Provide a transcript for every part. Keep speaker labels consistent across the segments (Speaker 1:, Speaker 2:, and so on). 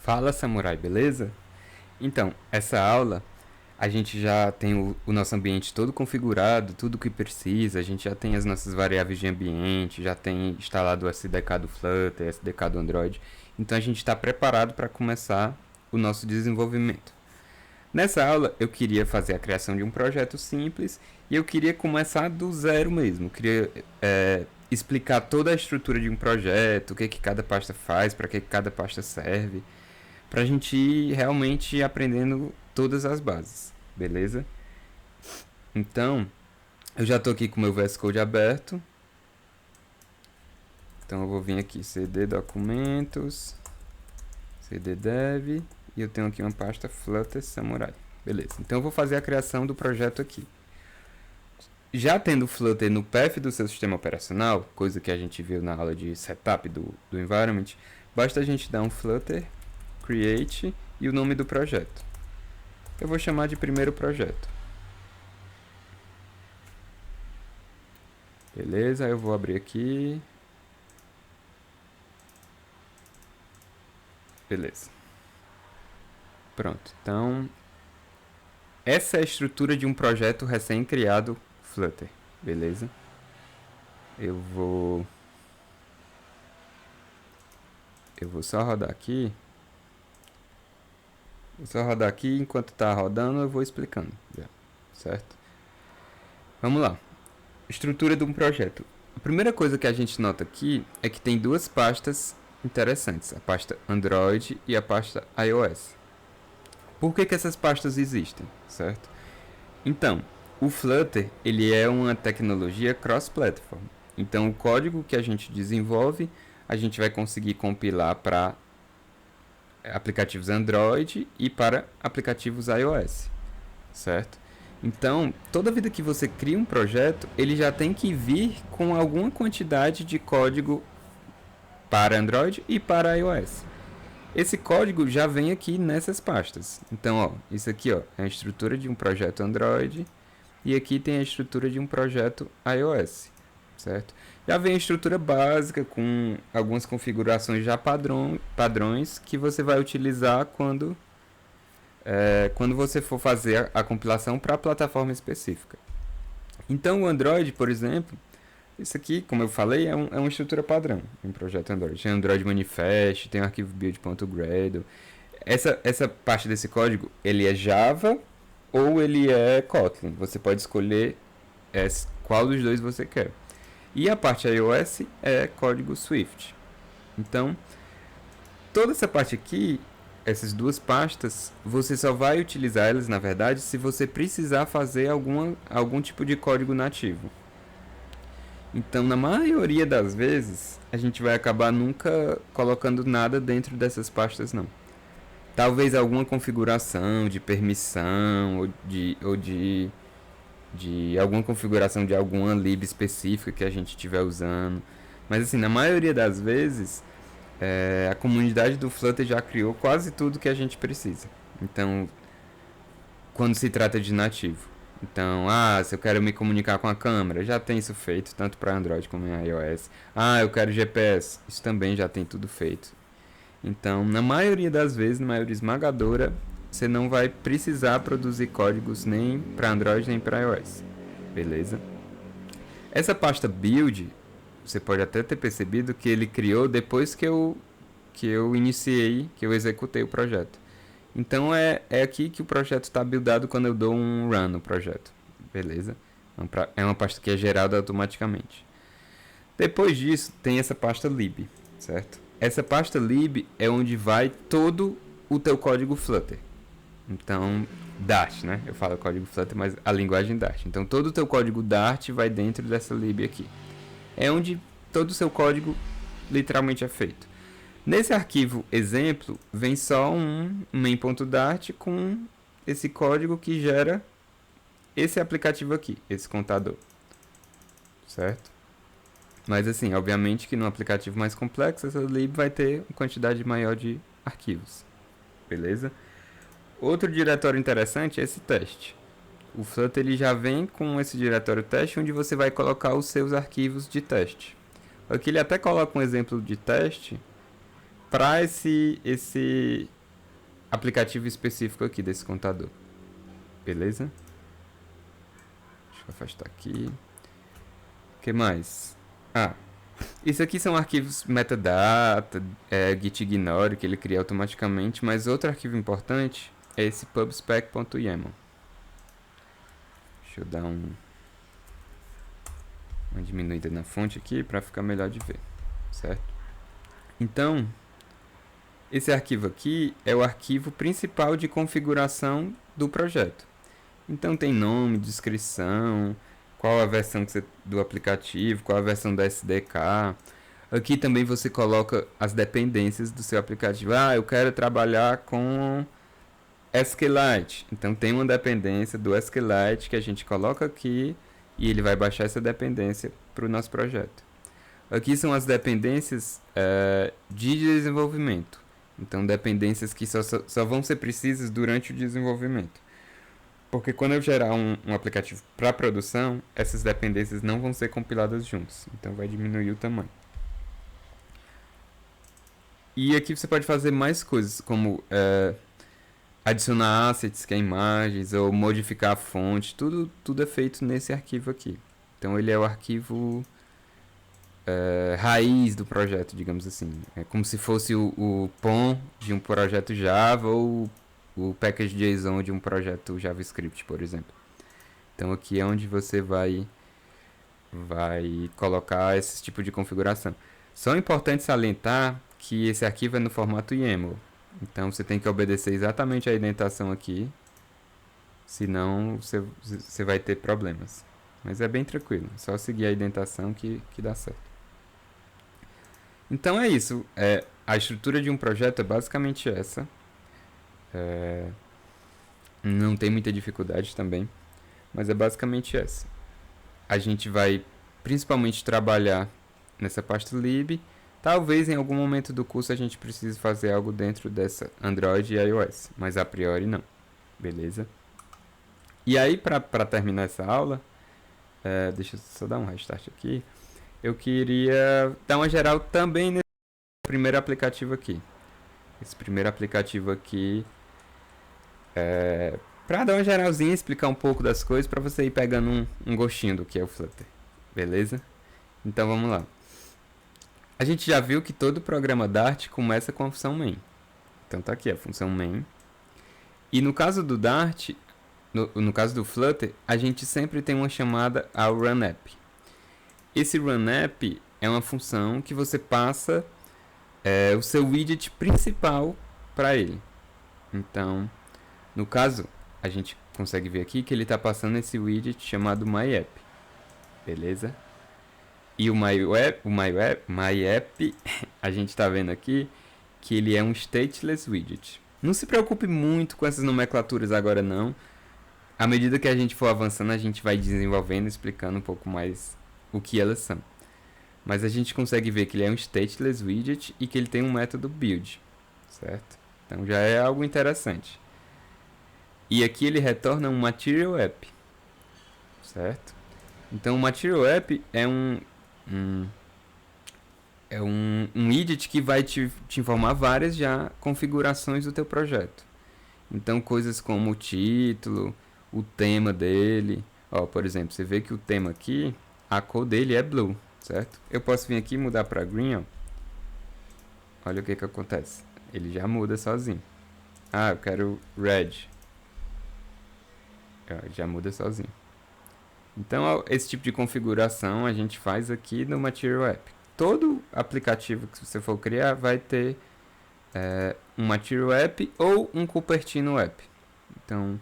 Speaker 1: Fala, samurai, beleza? Então, essa aula a gente já tem o nosso ambiente todo configurado, tudo que precisa, a gente já tem as nossas variáveis de ambiente, já tem instalado o SDK do Flutter, SDK do Android, então a gente está preparado para começar o nosso desenvolvimento. Nessa aula eu queria fazer a criação de um projeto simples e eu queria começar do zero mesmo, eu queria explicar toda a estrutura de um projeto, o que cada pasta faz, para que cada pasta serve, pra gente ir realmente aprendendo todas as bases, beleza? Então, eu já tô aqui com o meu VS Code aberto. Então eu vou vir aqui, cd documentos, cd dev, e eu tenho aqui uma pasta Flutter Samurai. Beleza, então eu vou fazer a criação do projeto aqui. Já tendo o Flutter no path do seu sistema operacional, coisa que a gente viu na aula de setup do environment, basta a gente dar um Flutter create e o nome do projeto. Eu vou chamar de primeiro projeto. Beleza, eu vou abrir aqui. Beleza. Pronto, então essa é a estrutura de um projeto recém-criado Flutter, beleza? Eu vou só rodar aqui. Vou só rodar aqui, enquanto está rodando eu vou explicando, certo? Vamos lá. Estrutura de um projeto. A primeira coisa que a gente nota aqui é que tem duas pastas interessantes, a pasta Android e a pasta iOS. Por que essas pastas existem, certo? Então, o Flutter ele é uma tecnologia cross-platform. Então, o código que a gente desenvolve, a gente vai conseguir compilar para aplicativos Android e para aplicativos iOS, certo? Então, toda vida que você cria um projeto, ele já tem que vir com alguma quantidade de código para Android e para iOS. Esse código já vem aqui nessas pastas. Então, ó, isso aqui ó, é a estrutura de um projeto Android e aqui tem a estrutura de um projeto iOS, certo? Já vem a estrutura básica com algumas configurações já padrões que você vai utilizar quando você for fazer a compilação para a plataforma específica. Então, o Android, por exemplo, isso aqui, como eu falei, é uma estrutura padrão em um projeto Android. Tem Android Manifest, tem o arquivo build.gradle. Essa parte desse código, ele é Java ou ele é Kotlin. Você pode escolher qual dos dois você quer. E a parte iOS é código Swift. Então, toda essa parte aqui, essas duas pastas, você só vai utilizar elas, na verdade, se você precisar fazer algum tipo de código nativo. Então, na maioria das vezes, a gente vai acabar nunca colocando nada dentro dessas pastas, não. Talvez alguma configuração de permissão ou de alguma configuração de alguma lib específica que a gente estiver usando. Mas assim, na maioria das vezes, a comunidade do Flutter já criou quase tudo que a gente precisa. Então, quando se trata de nativo. Então, se eu quero me comunicar com a câmera, já tem isso feito, tanto para Android como em iOS. Eu quero GPS, isso também já tem tudo feito. Então, na maioria das vezes, na maioria esmagadora, você não vai precisar produzir códigos nem para Android nem para iOS. Beleza? Essa pasta build, você pode até ter percebido que ele criou depois que eu executei o projeto. Então é aqui que o projeto está buildado quando eu dou um run no projeto. Beleza? É uma pasta que é gerada automaticamente. Depois disso, tem essa pasta lib, certo? Essa pasta lib é onde vai todo o teu código Flutter. Então, Dart, né? Eu falo código Flutter, mas a linguagem Dart. Então, todo o teu código Dart vai dentro dessa lib aqui. É onde todo o seu código literalmente é feito. Nesse arquivo exemplo, vem só um main.dart com esse código que gera esse aplicativo aqui, esse contador. Certo? Mas assim, obviamente que no aplicativo mais complexo, essa lib vai ter uma quantidade maior de arquivos. Beleza? Outro diretório interessante é esse teste. O Flutter ele já vem com esse diretório teste, onde você vai colocar os seus arquivos de teste. Aqui ele até coloca um exemplo de teste, para esse aplicativo específico aqui desse contador. Beleza? Deixa eu afastar aqui. O que mais? Isso aqui são arquivos metadata, gitignore, que ele cria automaticamente, mas outro arquivo importante é esse pubspec.yaml. Deixa eu dar uma diminuída na fonte aqui para ficar melhor de ver, certo? Então, esse arquivo aqui é o arquivo principal de configuração do projeto. Então tem nome, descrição, qual a versão do aplicativo, qual a versão da SDK. Aqui também você coloca as dependências do seu aplicativo. Eu quero trabalhar com SQLite. Então tem uma dependência do SQLite que a gente coloca aqui e ele vai baixar essa dependência para o nosso projeto. Aqui são as dependências de desenvolvimento. Então dependências que só vão ser precisas durante o desenvolvimento. Porque quando eu gerar um aplicativo para produção, essas dependências não vão ser compiladas juntas. Então vai diminuir o tamanho. E aqui você pode fazer mais coisas, como adicionar assets, que é imagens, ou modificar a fonte. Tudo é feito nesse arquivo aqui. Então ele é o arquivo raiz do projeto, digamos assim. É como se fosse o POM de um projeto Java ou o package.json de um projeto JavaScript, por exemplo. Então aqui é onde você vai colocar esse tipo de configuração. Só é importante salientar que esse arquivo é no formato YAML. Então você tem que obedecer exatamente a indentação aqui, senão você vai ter problemas. Mas é bem tranquilo, é só seguir a indentação que dá certo. Então é isso, a estrutura de um projeto é basicamente essa. Não tem muita dificuldade também, mas é basicamente essa. A gente vai principalmente trabalhar nessa pasta lib. Talvez em algum momento do curso a gente precise fazer algo dentro dessa Android e iOS, mas a priori não, beleza? E aí para terminar essa aula, deixa eu só dar um restart aqui. Eu queria dar uma geral também nesse primeiro aplicativo aqui. Esse primeiro aplicativo aqui para dar uma geralzinha, explicar um pouco das coisas, para você ir pegando um gostinho do que é o Flutter, beleza? Então vamos lá. A gente já viu que todo programa Dart começa com a função main. Então tá aqui a função main. E no caso do Dart, no caso do Flutter, a gente sempre tem uma chamada ao runApp. Esse runApp é uma função que você passa o seu widget principal para ele. Então, no caso, a gente consegue ver aqui que ele está passando esse widget chamado myApp. Beleza? E o myApp, a gente está vendo aqui que ele é um stateless widget. Não se preocupe muito com essas nomenclaturas agora não. À medida que a gente for avançando, a gente vai desenvolvendo, explicando um pouco mais o que elas são. Mas a gente consegue ver que ele é um stateless widget e que ele tem um método build, certo? Então já é algo interessante. E aqui ele retorna um material app, certo? Então o material app é um widget que vai te informar várias já configurações do teu projeto. Então coisas como o título, o tema dele. Por exemplo, você vê que o tema aqui, a cor dele é blue, certo? Eu posso vir aqui e mudar para green, Olha o que acontece. Ele já muda sozinho. Eu quero red. Já muda sozinho. Então, esse tipo de configuração a gente faz aqui no Material App. Todo aplicativo que você for criar vai ter um Material App ou um Cupertino App. Então,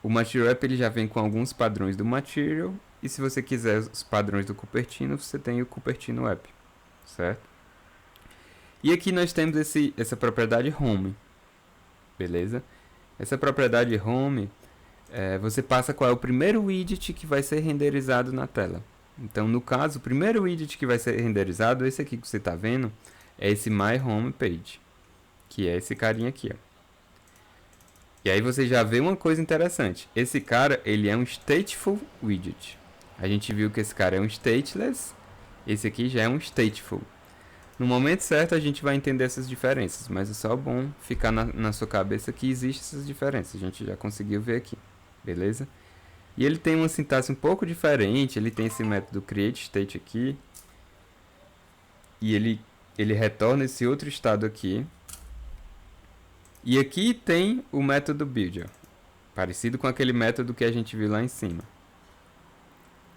Speaker 1: o Material App ele já vem com alguns padrões do Material. E se você quiser os padrões do Cupertino, você tem o Cupertino App, certo? E aqui nós temos essa propriedade Home, beleza? Essa propriedade Home, você passa qual é o primeiro widget que vai ser renderizado na tela. Então, no caso, o primeiro widget que vai ser renderizado, esse aqui que você está vendo, é esse My Home Page, que é esse carinha aqui, E aí você já vê uma coisa interessante. Esse cara, ele é um stateful widget. A gente viu que esse cara é um stateless, esse aqui já é um stateful. No momento certo a gente vai entender essas diferenças, mas é só bom ficar na sua cabeça que existem essas diferenças. A gente já conseguiu ver aqui, beleza? E ele tem uma sintaxe um pouco diferente, ele tem esse método createState aqui, e ele retorna esse outro estado aqui. E aqui tem o método build, ó, parecido com aquele método que a gente viu lá em cima.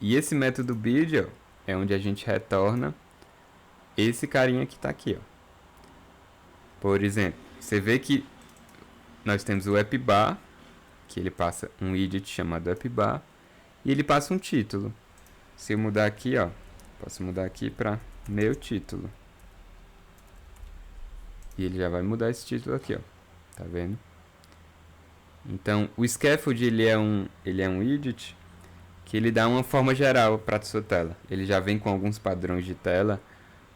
Speaker 1: E esse método build, ó, é onde a gente retorna esse carinha que está aqui, ó. Por exemplo, você vê que nós temos o appbar, que ele passa um widget chamado appbar, e ele passa um título. Se eu mudar aqui, ó, posso mudar aqui para meu título. E ele já vai mudar esse título aqui, ó. Tá vendo? Então, o scaffold ele é um widget que ele dá uma forma geral para a sua tela. Ele já vem com alguns padrões de tela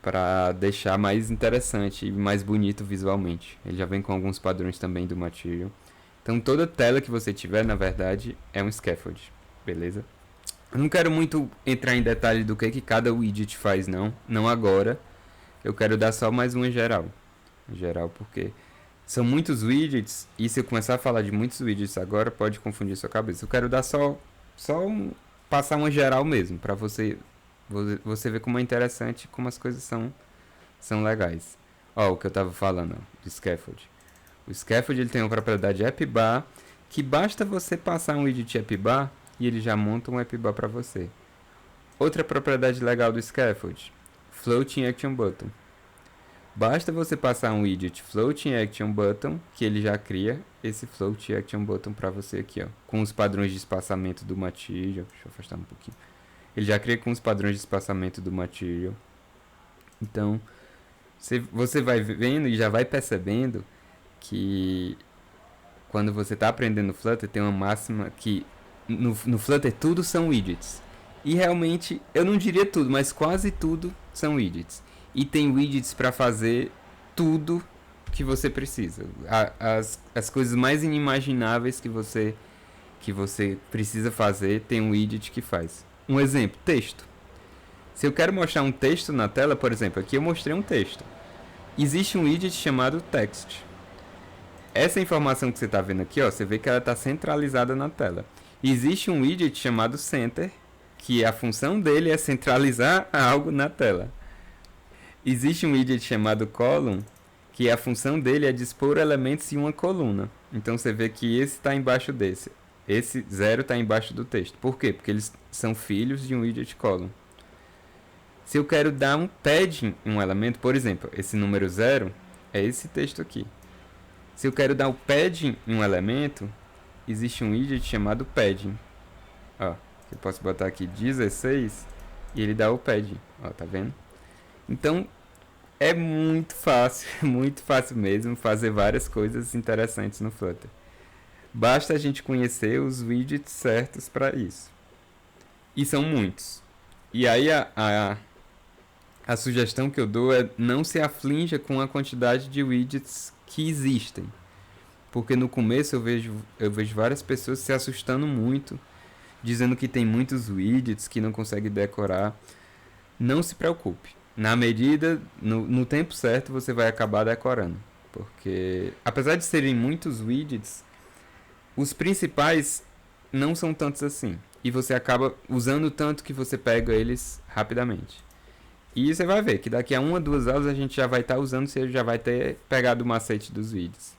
Speaker 1: para deixar mais interessante e mais bonito visualmente. Ele já vem com alguns padrões também do Material. Então, toda tela que você tiver, na verdade, é um scaffold, beleza? Eu não quero muito entrar em detalhe do que cada widget faz, não agora. Eu quero dar só mais uma geral. Geral porque são muitos widgets, e se eu começar a falar de muitos widgets agora, pode confundir sua cabeça. Eu quero dar passar uma geral mesmo, para você ver como é interessante, como as coisas são legais. Ó, o que eu tava falando, ó, do scaffold. O scaffold ele tem uma propriedade appbar, que basta você passar um widget appbar e ele já monta um appbar para você. Outra propriedade legal do scaffold, floating action button. Basta você passar um widget floating action button, que ele já cria esse floating action button para você aqui, ó, com os padrões de espaçamento do material. Deixa eu afastar um pouquinho. Ele já cria com os padrões de espaçamento do material. Então, você vai vendo e já vai percebendo que quando você está aprendendo Flutter, tem uma máxima que no Flutter tudo são widgets. E realmente, eu não diria tudo, mas quase tudo são widgets. E tem widgets para fazer tudo que você precisa. As coisas mais inimagináveis que você precisa fazer, tem um widget que faz. Um exemplo, texto. Se eu quero mostrar um texto na tela, por exemplo, aqui eu mostrei um texto. Existe um widget chamado text. Essa informação que você está vendo aqui, ó, você vê que ela está centralizada na tela. E existe um widget chamado center, que a função dele é centralizar algo na tela. Existe um widget chamado column, que a função dele é dispor elementos em uma coluna. Então você vê que esse está embaixo desse. Esse 0 está embaixo do texto. Por quê? Porque eles são filhos de um widget column. Se eu quero dar um padding em um elemento, por exemplo, esse número 0 é esse texto aqui. Se eu quero dar o padding em um elemento, existe um widget chamado padding. Ó, eu posso botar aqui 16 e ele dá o padding. Ó, tá vendo? Então, é muito fácil mesmo fazer várias coisas interessantes no Flutter. Basta a gente conhecer os widgets certos para isso. E são muitos. E aí a sugestão que eu dou é não se aflinja com a quantidade de widgets que existem. Porque no começo eu vejo várias pessoas se assustando muito, dizendo que tem muitos widgets, que não consegue decorar. Não se preocupe. Na medida, no tempo certo, você vai acabar decorando. Porque, apesar de serem muitos widgets, os principais não são tantos assim. E você acaba usando tanto que você pega eles rapidamente. E você vai ver que daqui a 1 ou 2 aulas a gente já vai estar usando, você já vai ter pegado o macete dos widgets.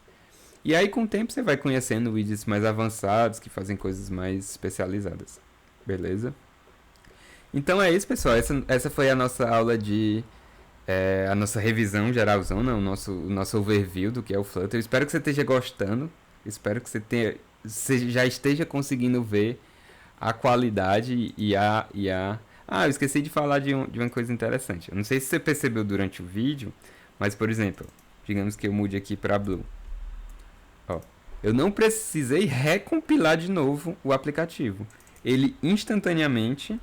Speaker 1: E aí com o tempo você vai conhecendo widgets mais avançados, que fazem coisas mais especializadas. Beleza? Então é isso, pessoal. Essa foi a nossa aula a nossa revisão geralzão, né? o nosso overview do que é o Flutter. Eu espero que você esteja gostando. Espero que você já esteja conseguindo ver a qualidade eu esqueci de falar de uma coisa interessante. Eu não sei se você percebeu durante o vídeo, mas, por exemplo, digamos que eu mude aqui para Blue. Ó, eu não precisei recompilar de novo o aplicativo. Ele instantaneamente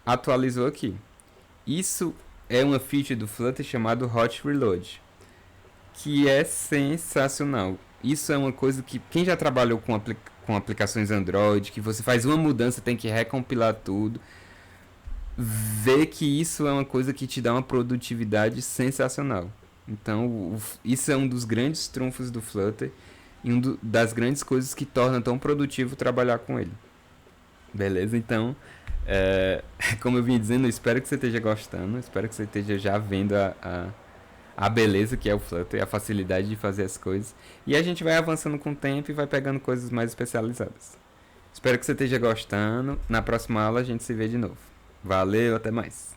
Speaker 1: atualizou aqui. Isso é uma feature do Flutter chamado Hot Reload, que é sensacional. Isso é uma coisa que quem já trabalhou com aplicações Android, que você faz uma mudança, tem que recompilar tudo. ver que isso é uma coisa que te dá uma produtividade sensacional. Então, isso é um dos grandes trunfos do Flutter e das grandes coisas que torna tão produtivo trabalhar com ele. Beleza? Então, como eu vim dizendo, eu espero que você esteja gostando, espero que você esteja já vendo a beleza que é o Flutter, a facilidade de fazer as coisas. E a gente vai avançando com o tempo e vai pegando coisas mais especializadas. Espero que você esteja gostando. Na próxima aula a gente se vê de novo. Valeu, até mais.